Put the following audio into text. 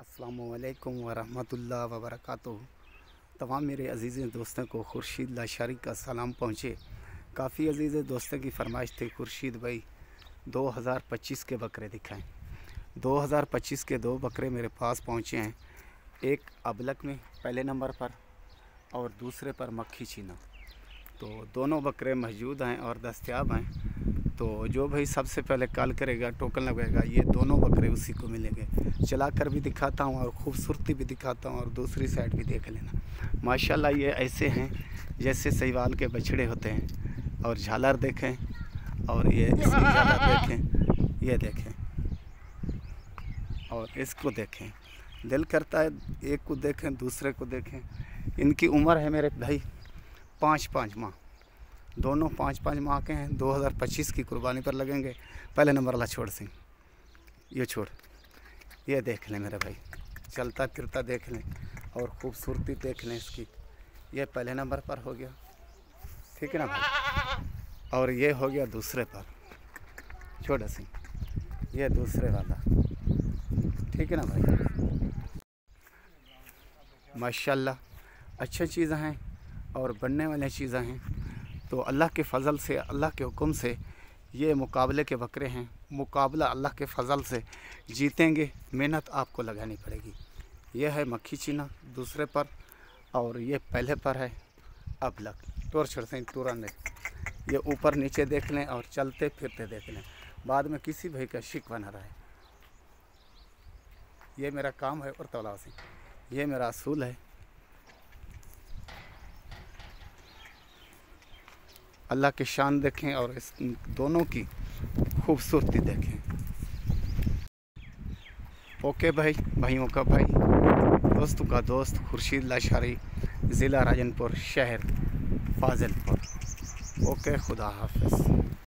अस्सलामुअलैकुम वरहमतुल्लाहि वबरकातुहू। तमाम मेरे अज़ीज़ दोस्तों को खुर्शीद लाशारी का सलाम पहुँचे। काफ़ी अज़ीज़ दोस्तों की फरमाइश थी खुर्शीद भाई 2025 के बकरे दिखाएं। 2025 के 2 बकरे मेरे पास पहुँचे हैं, एक अबलक में पहले नंबर पर और दूसरे पर मक्खी चीना। तो दोनों बकरे मौजूद हैं और दस्तयाब हैं। तो जो भाई सबसे पहले कॉल करेगा, टोकन लगेगा, ये दोनों बकरे उसी को मिलेंगे। चला कर भी दिखाता हूँ और ख़ूबसूरती भी दिखाता हूँ और दूसरी साइड भी देख लेना। माशाल्लाह ये ऐसे हैं जैसे सहीवाल के बछड़े होते हैं। और झालर देखें और ये इसकी झालर देखें, ये देखें और इसको देखें। दिल करता है एक को देखें दूसरे को देखें। इनकी उम्र है मेरे भाई 5-5 माह, दोनों 5-5 माह के हैं। 2025 की कुर्बानी पर लगेंगे। पहले नंबर वाला छोड़ सिंह, ये छोड़, ये देख लें मेरे भाई, चलता फिरता देख लें और ख़ूबसूरती देख लें इसकी। ये पहले नंबर पर हो गया, ठीक है ना भाई। और ये हो गया दूसरे पर, छोटा सिंह, ये दूसरे वाला, ठीक है ना भाई। माशाल्लाह अच्छी चीज़ें हैं और बनने वाली चीज़ें हैं। तो अल्लाह के फ़ज़ल से, अल्लाह के हुक्म से ये मुकाबले के बकरे हैं। मुकाबला अल्लाह के फ़ज़ल से जीतेंगे, मेहनत आपको लगानी पड़ेगी। यह है मक्खी चीना दूसरे पर और ये पहले पर है अबलक। टोर छोड़ से तुरंत ये ऊपर नीचे देख लें और चलते फिरते देख लें, बाद में किसी भाई का शिकवा न रहे। ये मेरा काम है और तौला से ये मेरा असूल है। अल्लाह की शान देखें और इस दोनों की खूबसूरती देखें। ओके भाई, भाइयों का भाई, दोस्तों का दोस्त खुर्शीद लाशारी, ज़िला राजनपुर, शहर फाजिलपुर। ओके, खुदा हाफ़िज़।